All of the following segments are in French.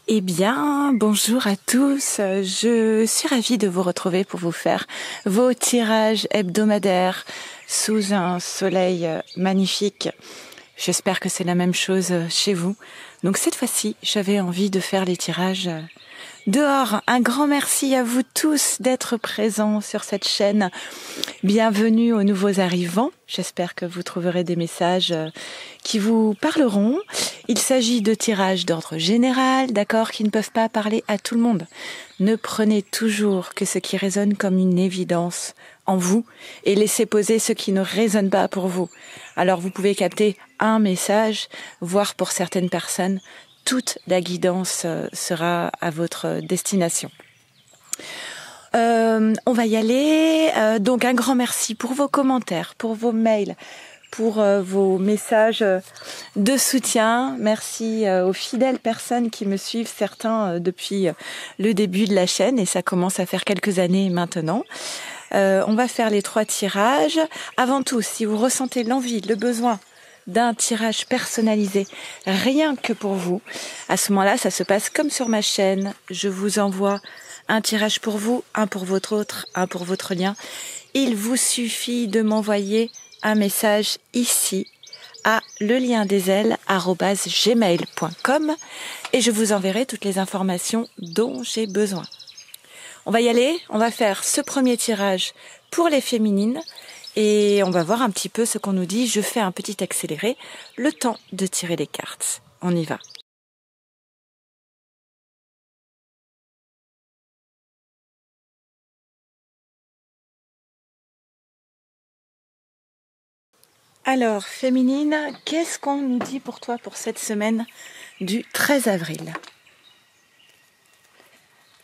Eh bien, bonjour à tous. Je suis ravie de vous retrouver pour vous faire vos tirages hebdomadaires sous un soleil magnifique. J'espère que c'est la même chose chez vous. Donc cette fois-ci, j'avais envie de faire les tirages dehors. Un grand merci à vous tous d'être présents sur cette chaîne. Bienvenue aux nouveaux arrivants. J'espère que vous trouverez des messages qui vous parleront. Il s'agit de tirages d'ordre général, d'accord, qui ne peuvent pas parler à tout le monde. Ne prenez toujours que ce qui résonne comme une évidence en vous et laissez poser ce qui ne résonne pas pour vous. Alors vous pouvez capter un message, voire pour certaines personnes, toute la guidance sera à votre destination. On va y aller. Donc un grand merci pour vos commentaires, pour vos mails, pour vos messages de soutien. Merci aux fidèles personnes qui me suivent, certains depuis le début de la chaîne, et ça commence à faire quelques années maintenant. On va faire les 3 tirages. Avant tout, si vous ressentez l'envie, le besoin d'un tirage personnalisé, rien que pour vous, à ce moment-là, ça se passe comme sur ma chaîne. Je vous envoie un tirage pour vous, un pour votre autre, un pour votre lien. Il vous suffit de m'envoyer un message ici à leliendesailes@gmail.com et je vous enverrai toutes les informations dont j'ai besoin. On va y aller, on va faire ce premier tirage pour les féminines et on va voir un petit peu ce qu'on nous dit. Je fais un petit accéléré, le temps de tirer les cartes. On y va. Alors, féminine, qu'est-ce qu'on nous dit pour toi pour cette semaine du 13 avril?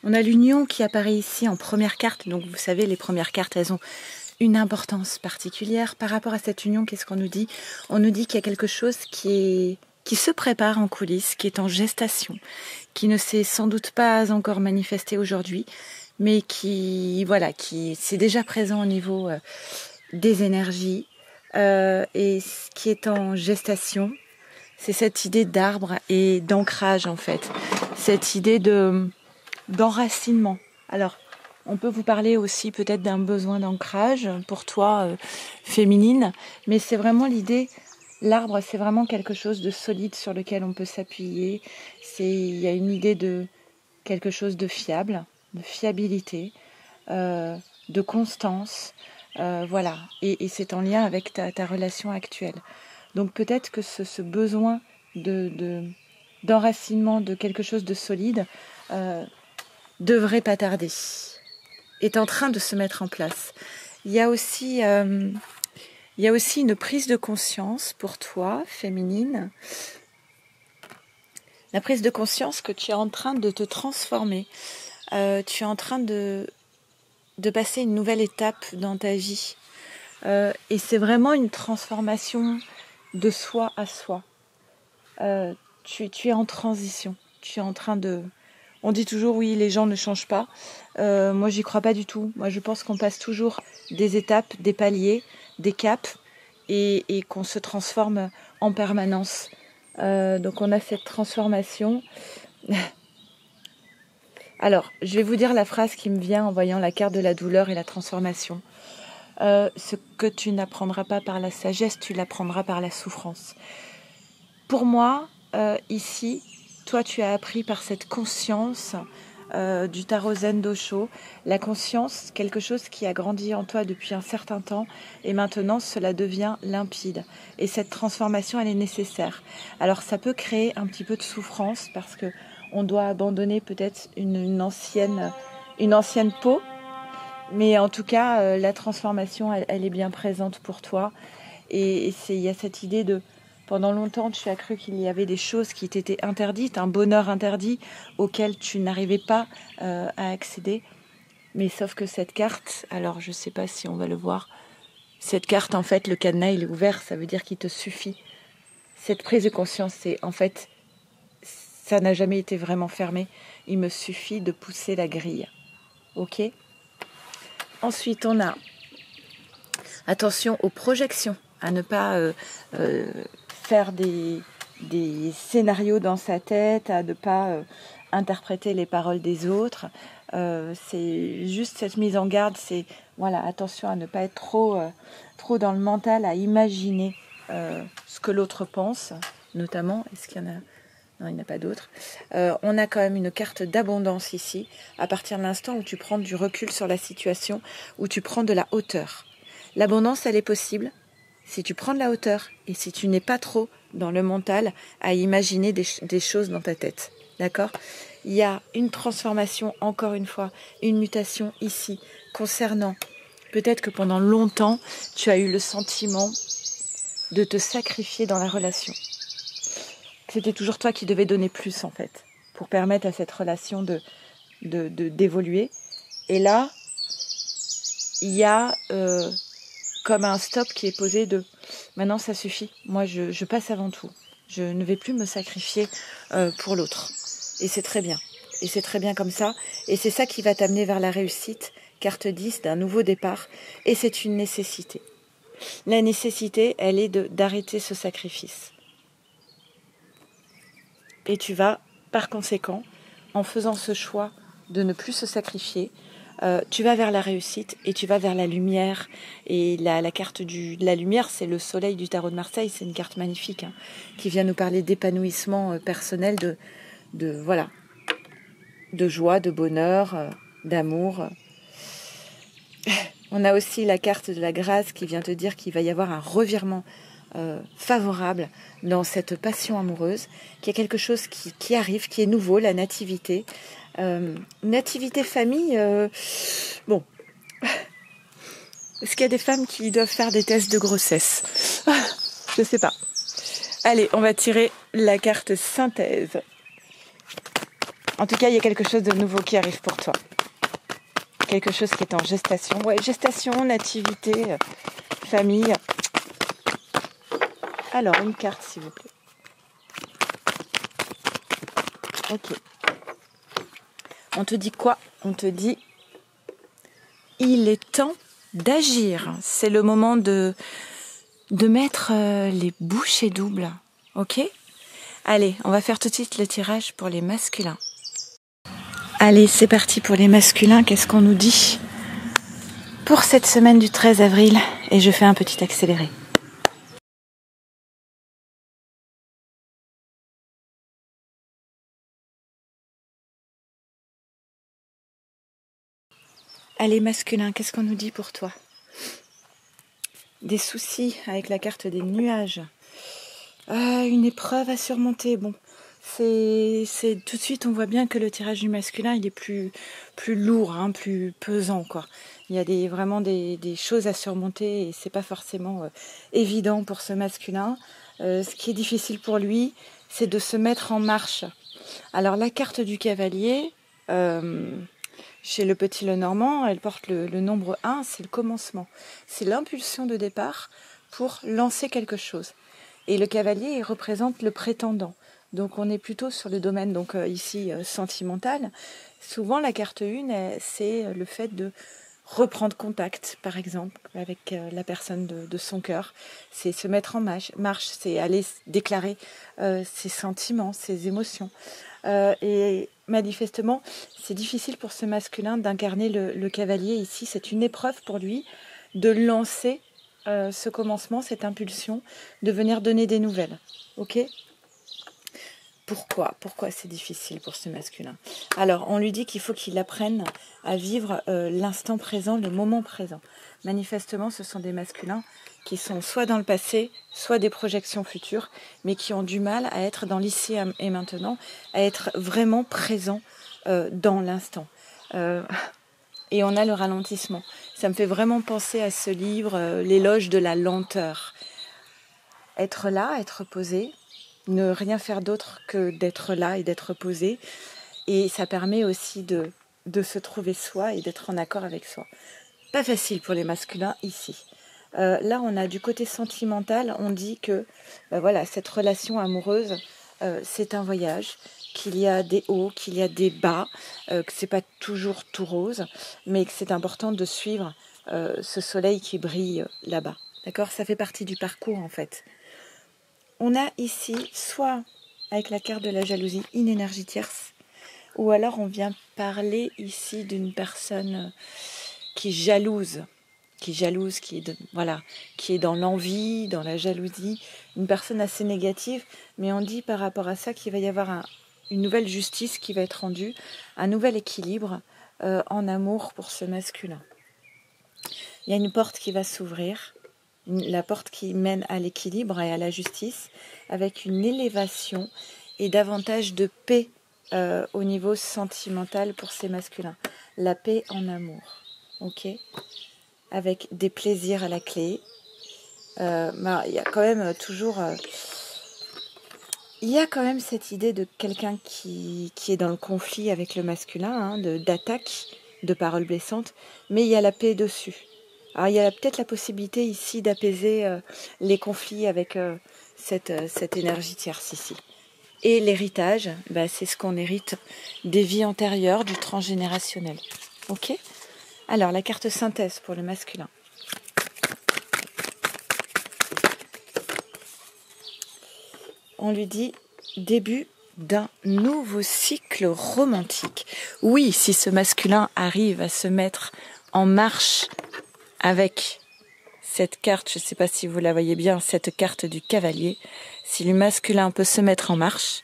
On a l'union qui apparaît ici en première carte. Donc, vous savez, les premières cartes, elles ont une importance particulière. Par rapport à cette union, qu'est-ce qu'on nous dit? On nous dit qu'il y a quelque chose qui se prépare en coulisses, qui est en gestation, qui ne s'est sans doute pas encore manifesté aujourd'hui, mais qui c'est déjà présent au niveau des énergies, et ce qui est en gestation, c'est cette idée d'arbre et d'ancrage en fait, cette idée d'enracinement. Alors, on peut vous parler aussi peut-être d'un besoin d'ancrage pour toi, féminine, mais c'est vraiment l'idée, l'arbre c'est vraiment quelque chose de solide sur lequel on peut s'appuyer. Il y a une idée de quelque chose de fiable, de fiabilité, de constance. Voilà, et c'est en lien avec ta relation actuelle. Donc peut-être que ce besoin d'enracinement, de quelque chose de solide, devrait pas tarder, est en train de se mettre en place. Il y a aussi une prise de conscience pour toi, féminine, la prise de conscience que tu es en train de te transformer, tu es en train de passer une nouvelle étape dans ta vie. Et c'est vraiment une transformation de soi à soi. Tu es en transition. Tu es en train de... On dit toujours, oui, les gens ne changent pas. Moi, j'y crois pas du tout. Moi, je pense qu'on passe toujours des étapes, des paliers, des caps, et qu'on se transforme en permanence. Donc, on a cette transformation. Alors, je vais vous dire la phrase qui me vient en voyant la carte de la douleur et la transformation. Ce que tu n'apprendras pas par la sagesse, tu l'apprendras par la souffrance. Pour moi, ici, toi, tu as appris par cette conscience du tarot Zen Dosho, la conscience, quelque chose qui a grandi en toi depuis un certain temps, et maintenant cela devient limpide. Et cette transformation, elle est nécessaire. Alors ça peut créer un petit peu de souffrance parce que on doit abandonner peut-être une ancienne peau, mais en tout cas, la transformation, elle est bien présente pour toi. Et il y a cette idée de... Pendant longtemps, tu as cru qu'il y avait des choses qui t'étaient interdites, un bonheur interdit auquel tu n'arrivais pas à accéder. Mais sauf que cette carte, alors je ne sais pas si on va le voir, cette carte, en fait, le cadenas, il est ouvert, ça veut dire qu'il te suffit. Cette prise de conscience, c'est en fait, ça n'a jamais été vraiment fermé. Il me suffit de pousser la grille. Ok ? Ensuite, on a, attention aux projections, à ne pas faire des scénarios dans sa tête, à ne pas interpréter les paroles des autres. C'est juste cette mise en garde, c'est voilà, attention à ne pas être trop dans le mental, à imaginer ce que l'autre pense, notamment. Est-ce qu'il y en a? Non, il n'y en a pas d'autres. On a quand même une carte d'abondance ici, à partir de l'instant où tu prends du recul sur la situation, où tu prends de la hauteur. L'abondance, elle est possible si tu prends de la hauteur et si tu n'es pas trop dans le mental à imaginer des choses dans ta tête. D'accord? Il y a une transformation, encore une fois, une mutation ici, concernant peut-être que pendant longtemps, tu as eu le sentiment de te sacrifier dans la relation. C'était toujours toi qui devais donner plus, en fait, pour permettre à cette relation d'évoluer. Et là, il y a comme un stop qui est posé de maintenant ça suffit, moi je passe avant tout, je ne vais plus me sacrifier pour l'autre, et c'est très bien, et c'est très bien comme ça, et c'est ça qui va t'amener vers la réussite, carte 10 d'un nouveau départ, et c'est une nécessité. La nécessité, elle est d'arrêter ce sacrifice, et tu vas par conséquent, en faisant ce choix de ne plus se sacrifier, tu vas vers la réussite et tu vas vers la lumière. Et la carte de la lumière, c'est le soleil du tarot de Marseille. C'est une carte magnifique qui vient nous parler d'épanouissement personnel, voilà, de joie, de bonheur, d'amour. On a aussi la carte de la grâce qui vient te dire qu'il va y avoir un revirement favorable dans cette passion amoureuse, qu'il y a quelque chose qui arrive, qui est nouveau, la nativité. Nativité famille, bon, est-ce qu'il y a des femmes qui doivent faire des tests de grossesse? Je sais pas. Allez, on va tirer la carte synthèse. En tout cas, il y a quelque chose de nouveau qui arrive pour toi. Quelque chose qui est en gestation. Ouais, gestation, nativité, famille. Alors, une carte, s'il vous plaît. Ok. On te dit quoi? On te dit il est temps d'agir. C'est le moment de mettre les bouchées doubles. Ok? Allez, on va faire tout de suite le tirage pour les masculins. Allez, c'est parti pour les masculins. Qu'est-ce qu'on nous dit pour cette semaine du 13 avril? Et je fais un petit accéléré. Allez, masculin, qu'est-ce qu'on nous dit pour toi? Des soucis avec la carte des nuages. Une épreuve à surmonter. Bon, c'est tout de suite, on voit bien que le tirage du masculin, il est plus lourd, plus pesant, quoi. Il y a vraiment des choses à surmonter et c'est pas forcément évident pour ce masculin. Ce qui est difficile pour lui, c'est de se mettre en marche. Alors la carte du cavalier, chez le petit Lenormand, elle porte le nombre 1, c'est le commencement. C'est l'impulsion de départ pour lancer quelque chose. Et le cavalier, il représente le prétendant. Donc on est plutôt sur le domaine ici sentimental. Souvent la carte 1, c'est le fait de reprendre contact, par exemple, avec la personne de son cœur. C'est se mettre en marche, c'est aller déclarer ses sentiments, ses émotions. Et manifestement, c'est difficile pour ce masculin d'incarner le cavalier ici. C'est une épreuve pour lui de lancer ce commencement, cette impulsion, de venir donner des nouvelles. Ok ? Pourquoi c'est difficile pour ce masculin? Alors, on lui dit qu'il faut qu'il apprenne à vivre l'instant présent, le moment présent. Manifestement, ce sont des masculins qui sont soit dans le passé, soit des projections futures, mais qui ont du mal à être dans l'ici et maintenant, à être vraiment présents dans l'instant. Et on a le ralentissement. Ça me fait vraiment penser à ce livre, L'éloge de la lenteur. Être là, être posé, ne rien faire d'autre que d'être là et d'être posé. Et ça permet aussi de se trouver soi et d'être en accord avec soi. Pas facile pour les masculins ici. Là, on a du côté sentimental, on dit que voilà, cette relation amoureuse, c'est un voyage, qu'il y a des hauts, qu'il y a des bas, que c'est pas toujours tout rose, mais que c'est important de suivre ce soleil qui brille là-bas. D'accord? Ça fait partie du parcours en fait. On a ici, soit avec la carte de la jalousie, une énergie tierce, Ou alors on vient parler ici d'une personne qui est jalouse, qui est dans l'envie, dans la jalousie, une personne assez négative, mais on dit par rapport à ça qu'il va y avoir une nouvelle justice qui va être rendue, un nouvel équilibre en amour pour ce masculin. Il y a une porte qui va s'ouvrir, la porte qui mène à l'équilibre et à la justice, avec une élévation et davantage de paix au niveau sentimental pour ces masculins. La paix en amour, ok, avec des plaisirs à la clé. Il y a quand même toujours... il y a quand même cette idée de quelqu'un qui est dans le conflit avec le masculin, d'attaque, de paroles blessantes, mais il y a la paix dessus. Alors il y a peut-être la possibilité ici d'apaiser les conflits avec cette énergie tierce ici. Et l'héritage, c'est ce qu'on hérite des vies antérieures, du transgénérationnel. Ok ? Alors la carte synthèse pour le masculin. On lui dit début d'un nouveau cycle romantique. Oui, si ce masculin arrive à se mettre en marche avec cette carte, je ne sais pas si vous la voyez bien, cette carte du cavalier, si le masculin peut se mettre en marche,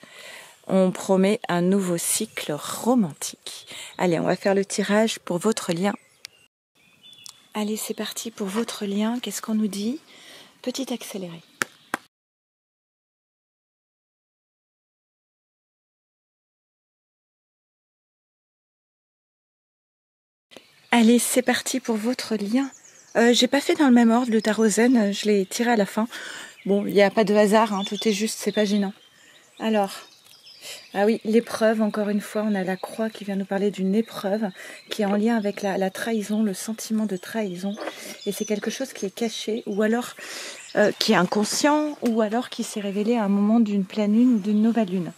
on promet un nouveau cycle romantique. Allez, on va faire le tirage pour votre lien. Allez, c'est parti pour votre lien. Qu'est-ce qu'on nous dit ? Petit accéléré. Allez, c'est parti pour votre lien. J'ai pas fait dans le même ordre le tarot zen, je l'ai tiré à la fin. Bon, il n'y a pas de hasard, tout est juste, c'est pas gênant. Alors, ah oui, l'épreuve, encore une fois, on a la croix qui vient nous parler d'une épreuve qui est en lien avec la trahison, le sentiment de trahison. Et c'est quelque chose qui est caché, ou alors qui est inconscient, ou alors qui s'est révélé à un moment d'une pleine lune ou d'une nouvelle lune.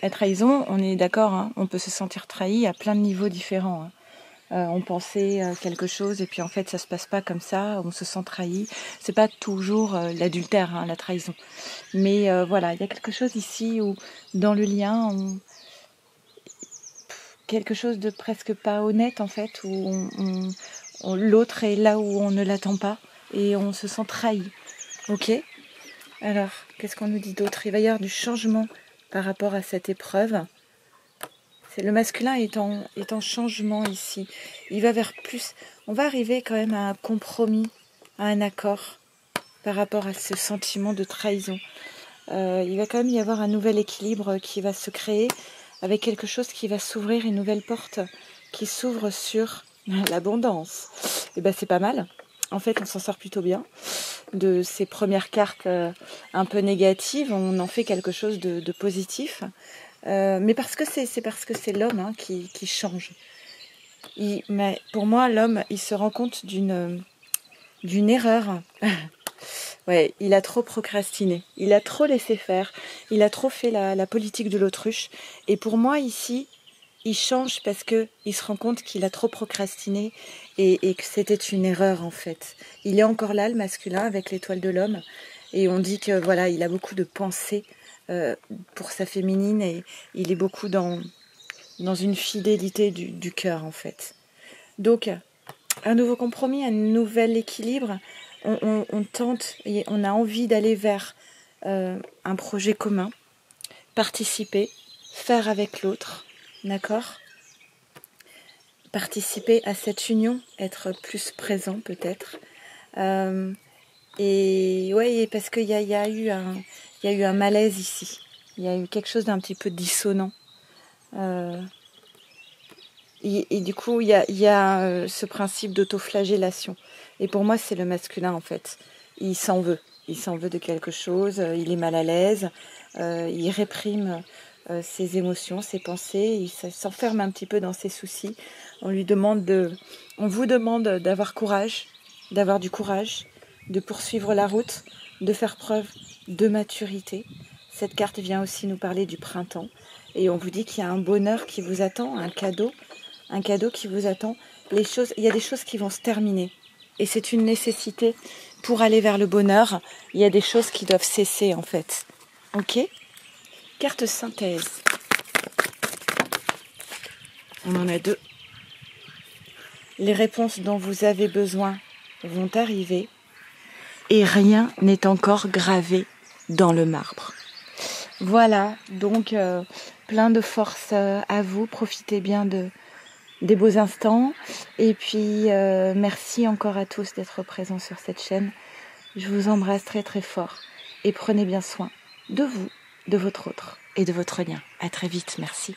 La trahison, on est d'accord, on peut se sentir trahi à plein de niveaux différents. On pensait quelque chose et puis en fait ça se passe pas comme ça, on se sent trahi. C'est pas toujours l'adultère, la trahison. Mais voilà, il y a quelque chose ici où dans le lien, quelque chose de presque pas honnête en fait, où l'autre est là où on ne l'attend pas et on se sent trahi. Ok ? Alors, qu'est-ce qu'on nous dit d'autre ? Il va y avoir du changement par rapport à cette épreuve. Le masculin est en changement ici. Il va vers plus. On va arriver quand même à un compromis, à un accord par rapport à ce sentiment de trahison. Il va quand même y avoir un nouvel équilibre qui va se créer avec quelque chose qui va s'ouvrir, une nouvelle porte qui s'ouvre sur l'abondance. Et c'est pas mal. En fait, on s'en sort plutôt bien. De ces premières cartes un peu négatives, on en fait quelque chose de positif. Mais parce que c'est l'homme qui change. Mais pour moi, l'homme, il se rend compte d'une erreur. Ouais, il a trop procrastiné, il a trop laissé faire, il a trop fait la politique de l'autruche. Et pour moi, ici, il change parce que il se rend compte qu'il a trop procrastiné et que c'était une erreur en fait. Il est encore là, le masculin, avec l'étoile de l'homme. Et on dit que voilà, il a beaucoup de pensées pour sa féminine et il est beaucoup dans une fidélité du cœur en fait. Donc un nouveau compromis, un nouvel équilibre, on tente et on a envie d'aller vers un projet commun, participer, faire avec l'autre, d'accord ? Participer à cette union, être plus présent peut-être. Et ouais, parce qu'il y a eu un malaise ici. Il y a eu quelque chose d'un petit peu dissonant. Et du coup, il y a ce principe d'autoflagellation. Et pour moi, c'est le masculin, en fait. Il s'en veut. Il s'en veut de quelque chose. Il est mal à l'aise. Il réprime ses émotions, ses pensées. Il s'enferme un petit peu dans ses soucis. On vous demande d'avoir courage, d'avoir du courage, de poursuivre la route, de faire preuve de maturité. Cette carte vient aussi nous parler du printemps. Et on vous dit qu'il y a un bonheur qui vous attend, un cadeau qui vous attend. Il y a des choses qui vont se terminer. Et c'est une nécessité pour aller vers le bonheur. Il y a des choses qui doivent cesser en fait. Ok ? Carte synthèse. On en a 2. Les réponses dont vous avez besoin vont arriver et rien n'est encore gravé dans le marbre. Voilà, donc plein de force à vous, profitez bien des beaux instants et puis merci encore à tous d'être présents sur cette chaîne. Je vous embrasse très très fort et prenez bien soin de vous, de votre autre et de votre lien. À très vite, merci.